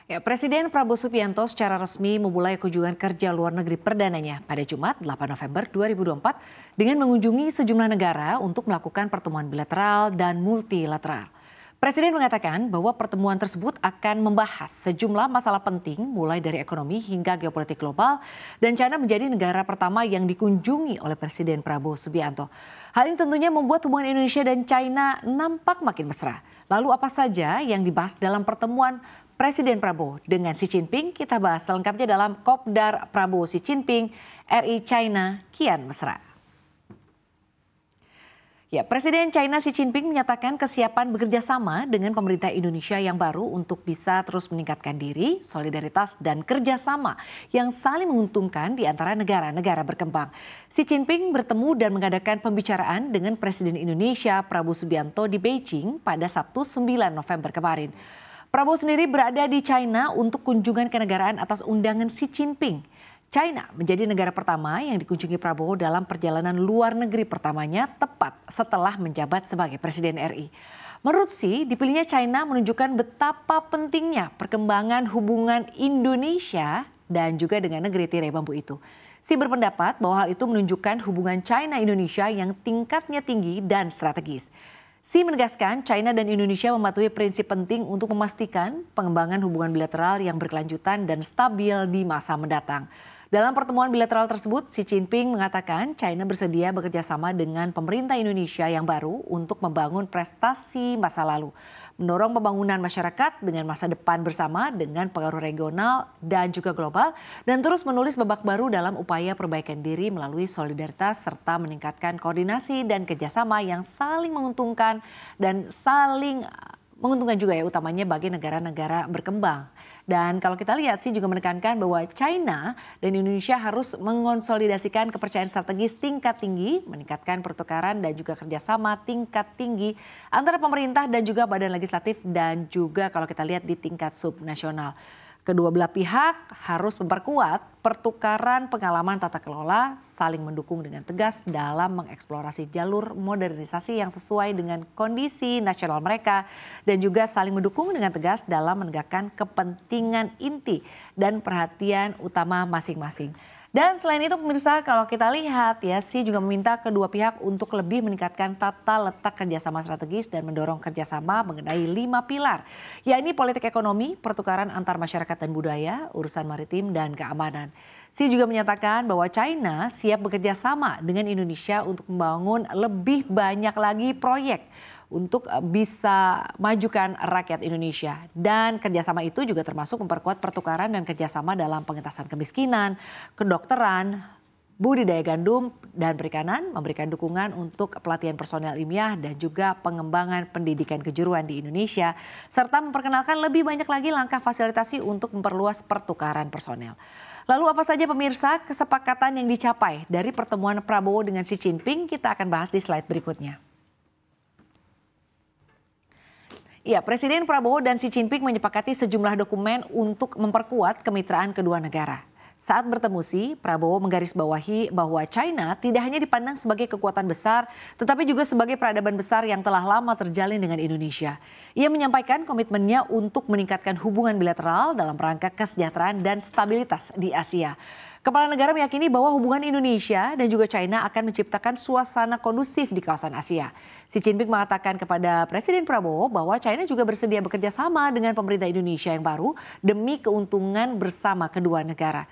Ya, Presiden Prabowo Subianto secara resmi memulai kunjungan kerja luar negeri perdananya pada Jumat 8 November 2024 dengan mengunjungi sejumlah negara untuk melakukan pertemuan bilateral dan multilateral. Presiden mengatakan bahwa pertemuan tersebut akan membahas sejumlah masalah penting mulai dari ekonomi hingga geopolitik global dan China menjadi negara pertama yang dikunjungi oleh Presiden Prabowo Subianto. Hal ini tentunya membuat hubungan Indonesia dan China nampak makin mesra. Lalu apa saja yang dibahas dalam pertemuan Presiden Prabowo dengan Xi Jinping? Kita bahas selengkapnya dalam Kopdar Prabowo Xi Jinping RI China kian mesra. Ya, Presiden China Xi Jinping menyatakan kesiapan bekerja sama dengan pemerintah Indonesia yang baru untuk bisa terus meningkatkan diri, solidaritas, dan kerjasama yang saling menguntungkan di antara negara-negara berkembang. Xi Jinping bertemu dan mengadakan pembicaraan dengan Presiden Indonesia Prabowo Subianto di Beijing pada Sabtu 9 November kemarin. Prabowo sendiri berada di China untuk kunjungan kenegaraan atas undangan Xi Jinping. China menjadi negara pertama yang dikunjungi Prabowo dalam perjalanan luar negeri pertamanya tepat setelah menjabat sebagai Presiden RI. Menurut Xi, dipilihnya China menunjukkan betapa pentingnya perkembangan hubungan Indonesia dan juga dengan negeri tirai bambu itu. Xi berpendapat bahwa hal itu menunjukkan hubungan China-Indonesia yang tingkatnya tinggi dan strategis. Xi menegaskan China dan Indonesia mematuhi prinsip penting untuk memastikan pengembangan hubungan bilateral yang berkelanjutan dan stabil di masa mendatang. Dalam pertemuan bilateral tersebut, Xi Jinping mengatakan China bersedia bekerja sama dengan pemerintah Indonesia yang baru untuk membangun prestasi masa lalu, mendorong pembangunan masyarakat dengan masa depan bersama dengan pengaruh regional dan juga global, dan terus menulis babak baru dalam upaya perbaikan diri melalui solidaritas serta meningkatkan koordinasi dan kerjasama yang saling menguntungkan dan saling menguntungkan juga ya utamanya bagi negara-negara berkembang. Dan kalau kita lihat sih juga menekankan bahwa China dan Indonesia harus mengonsolidasikan kepercayaan strategis tingkat tinggi, meningkatkan pertukaran dan juga kerjasama tingkat tinggi antara pemerintah dan juga badan legislatif dan juga kalau kita lihat di tingkat subnasional. Kedua belah pihak harus memperkuat pertukaran pengalaman tata kelola, saling mendukung dengan tegas dalam mengeksplorasi jalur modernisasi yang sesuai dengan kondisi nasional mereka dan juga saling mendukung dengan tegas dalam menegakkan kepentingan inti dan perhatian utama masing-masing. Dan selain itu pemirsa kalau kita lihat ya Xi juga meminta kedua pihak untuk lebih meningkatkan tata letak kerjasama strategis dan mendorong kerjasama mengenai 5 pilar, yakni politik ekonomi, pertukaran antar masyarakat dan budaya, urusan maritim dan keamanan. Xi juga menyatakan bahwa China siap bekerja sama dengan Indonesia untuk membangun lebih banyak lagi proyek untuk bisa majukan rakyat Indonesia. Dan kerjasama itu juga termasuk memperkuat pertukaran dan kerjasama dalam pengentasan kemiskinan, kedokteran, budidaya gandum dan perikanan, memberikan dukungan untuk pelatihan personel ilmiah dan juga pengembangan pendidikan kejuruan di Indonesia, serta memperkenalkan lebih banyak lagi langkah fasilitasi untuk memperluas pertukaran personel. Lalu apa saja pemirsa kesepakatan yang dicapai dari pertemuan Prabowo dengan Xi Jinping? Kita akan bahas di slide berikutnya. Ya, Presiden Prabowo dan Xi Jinping menyepakati sejumlah dokumen untuk memperkuat kemitraan kedua negara. Saat bertemu Xi, Prabowo menggarisbawahi bahwa China tidak hanya dipandang sebagai kekuatan besar, tetapi juga sebagai peradaban besar yang telah lama terjalin dengan Indonesia. Ia menyampaikan komitmennya untuk meningkatkan hubungan bilateral dalam rangka kesejahteraan dan stabilitas di Asia. Kepala negara meyakini bahwa hubungan Indonesia dan juga China akan menciptakan suasana kondusif di kawasan Asia. Xi Jinping mengatakan kepada Presiden Prabowo bahwa China juga bersedia bekerja sama dengan pemerintah Indonesia yang baru demi keuntungan bersama kedua negara.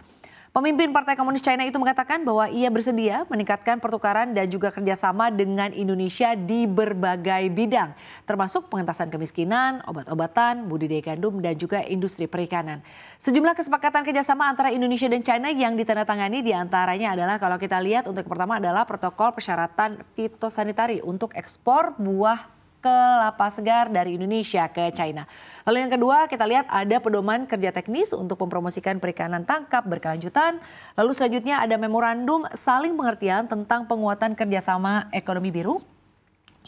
Pemimpin Partai Komunis China itu mengatakan bahwa ia bersedia meningkatkan pertukaran dan juga kerjasama dengan Indonesia di berbagai bidang, termasuk pengentasan kemiskinan, obat-obatan, budidaya gandum, dan juga industri perikanan. Sejumlah kesepakatan kerjasama antara Indonesia dan China yang ditandatangani diantaranya adalah kalau kita lihat untuk yang pertama adalah protokol persyaratan fitosanitari untuk ekspor buah kelapa segar dari Indonesia ke China. Lalu yang kedua kita lihat ada pedoman kerja teknis untuk mempromosikan perikanan tangkap berkelanjutan. Lalu selanjutnya ada memorandum saling pengertian tentang penguatan kerjasama ekonomi biru.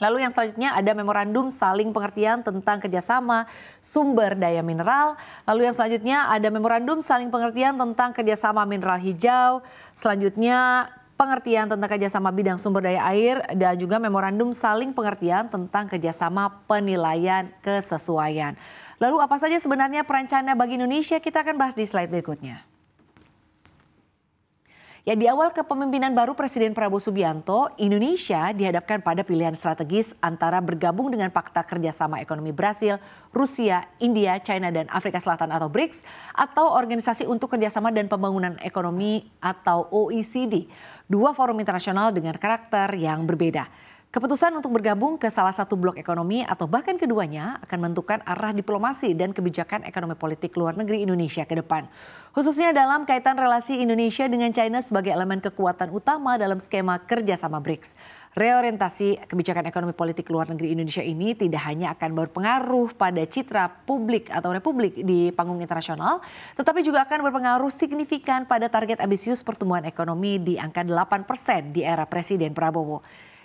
Lalu yang selanjutnya ada memorandum saling pengertian tentang kerjasama sumber daya mineral. Lalu yang selanjutnya ada memorandum saling pengertian tentang kerjasama mineral hijau. Selanjutnya pengertian tentang kerjasama bidang sumber daya air dan juga memorandum saling pengertian tentang kerjasama penilaian kesesuaian. Lalu apa saja sebenarnya peran China bagi Indonesia? Kita akan bahas di slide berikutnya. Ya, di awal kepemimpinan baru Presiden Prabowo Subianto, Indonesia dihadapkan pada pilihan strategis antara bergabung dengan Fakta Kerjasama Ekonomi Brasil, Rusia, India, China, dan Afrika Selatan atau BRICS, atau Organisasi untuk Kerjasama dan Pembangunan Ekonomi atau OECD, dua forum internasional dengan karakter yang berbeda. Keputusan untuk bergabung ke salah satu blok ekonomi atau bahkan keduanya akan menentukan arah diplomasi dan kebijakan ekonomi politik luar negeri Indonesia ke depan. Khususnya dalam kaitan relasi Indonesia dengan China sebagai elemen kekuatan utama dalam skema kerjasama BRICS. Reorientasi kebijakan ekonomi politik luar negeri Indonesia ini tidak hanya akan berpengaruh pada citra publik atau republik di panggung internasional, tetapi juga akan berpengaruh signifikan pada target ambisius pertumbuhan ekonomi di angka 8% di era Presiden Prabowo.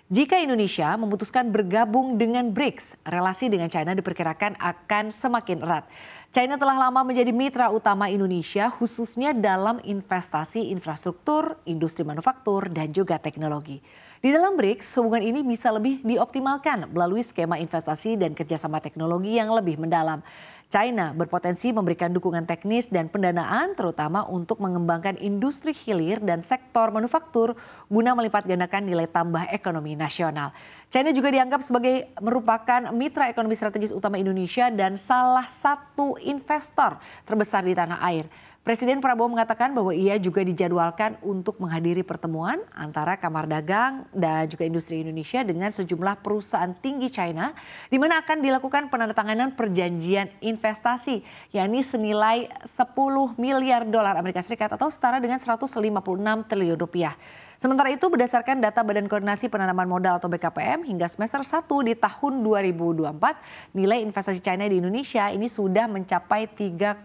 Jika Indonesia memutuskan bergabung dengan BRICS, relasi dengan China diperkirakan akan semakin erat. China telah lama menjadi mitra utama Indonesia khususnya dalam investasi infrastruktur, industri manufaktur, dan juga teknologi. Di dalam BRICS, hubungan ini bisa lebih dioptimalkan melalui skema investasi dan kerjasama teknologi yang lebih mendalam. China berpotensi memberikan dukungan teknis dan pendanaan terutama untuk mengembangkan industri hilir dan sektor manufaktur guna melipat gandakan nilai tambah ekonomi nasional. China juga dianggap sebagai merupakan mitra ekonomi strategis utama Indonesia dan salah satu investor terbesar di tanah air. Presiden Prabowo mengatakan bahwa ia juga dijadwalkan untuk menghadiri pertemuan antara Kamar Dagang dan juga Industri Indonesia dengan sejumlah perusahaan tinggi China, di mana akan dilakukan penandatanganan perjanjian investasi, yakni senilai 10 miliar dolar Amerika Serikat atau setara dengan 156 triliun rupiah. Sementara itu berdasarkan data Badan Koordinasi Penanaman Modal atau BKPM hingga semester 1 di tahun 2024, nilai investasi China di Indonesia ini sudah mencapai 3,9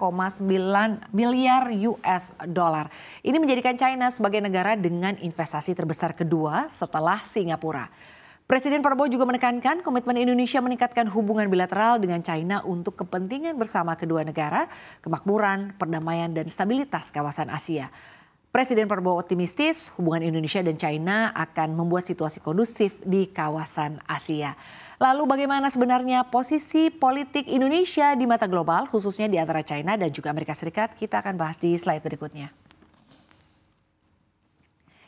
miliar US dollar. Ini menjadikan China sebagai negara dengan investasi terbesar kedua setelah Singapura. Presiden Prabowo juga menekankan komitmen Indonesia meningkatkan hubungan bilateral dengan China untuk kepentingan bersama kedua negara, kemakmuran, perdamaian, dan stabilitas kawasan Asia. Presiden Prabowo optimistis hubungan Indonesia dan China akan membuat situasi kondusif di kawasan Asia. Lalu bagaimana sebenarnya posisi politik Indonesia di mata global khususnya di antara China dan juga Amerika Serikat? Kita akan bahas di slide berikutnya.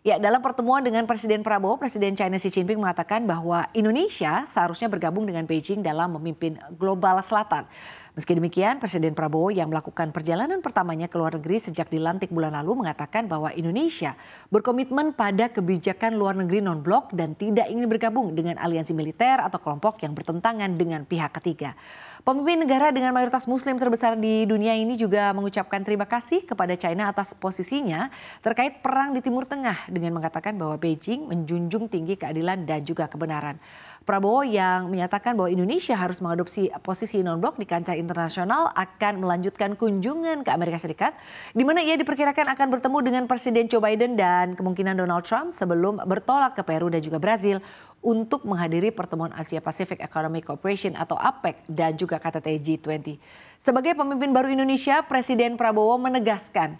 Ya, dalam pertemuan dengan Presiden Prabowo, Presiden China Xi Jinping mengatakan bahwa Indonesia seharusnya bergabung dengan Beijing dalam memimpin global selatan. Meski demikian, Presiden Prabowo yang melakukan perjalanan pertamanya ke luar negeri sejak dilantik bulan lalu mengatakan bahwa Indonesia berkomitmen pada kebijakan luar negeri non-blok dan tidak ingin bergabung dengan aliansi militer atau kelompok yang bertentangan dengan pihak ketiga. Pemimpin negara dengan mayoritas muslim terbesar di dunia ini juga mengucapkan terima kasih kepada China atas posisinya terkait perang di Timur Tengah dengan mengatakan bahwa Beijing menjunjung tinggi keadilan dan juga kebenaran. Prabowo yang menyatakan bahwa Indonesia harus mengadopsi posisi non-blok di kancah internasional akan melanjutkan kunjungan ke Amerika Serikat, di mana ia diperkirakan akan bertemu dengan Presiden Joe Biden dan kemungkinan Donald Trump sebelum bertolak ke Peru dan juga Brazil untuk menghadiri pertemuan Asia Pacific Economic Cooperation atau APEC dan juga KTT G20. Sebagai pemimpin baru Indonesia, Presiden Prabowo menegaskan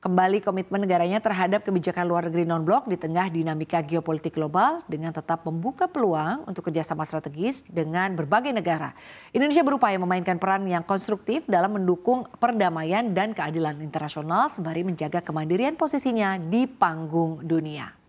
kembali komitmen negaranya terhadap kebijakan luar negeri non-blok di tengah dinamika geopolitik global dengan tetap membuka peluang untuk kerjasama strategis dengan berbagai negara. Indonesia berupaya memainkan peran yang konstruktif dalam mendukung perdamaian dan keadilan internasional sembari menjaga kemandirian posisinya di panggung dunia.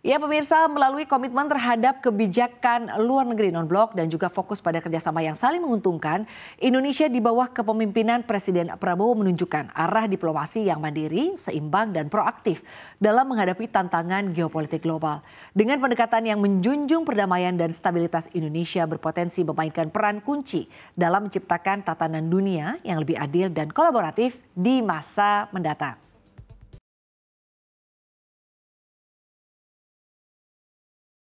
Ya pemirsa, melalui komitmen terhadap kebijakan luar negeri non-blok dan juga fokus pada kerjasama yang saling menguntungkan, Indonesia di bawah kepemimpinan Presiden Prabowo menunjukkan arah diplomasi yang mandiri, seimbang dan proaktif dalam menghadapi tantangan geopolitik global. Dengan pendekatan yang menjunjung perdamaian dan stabilitas, Indonesia berpotensi memainkan peran kunci dalam menciptakan tatanan dunia yang lebih adil dan kolaboratif di masa mendatang.